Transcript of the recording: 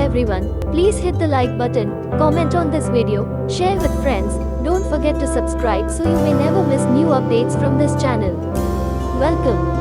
everyone. Please hit the like button, comment on this video, share with friends. Don't forget to subscribe so you may never miss new updates from this channel. Welcome.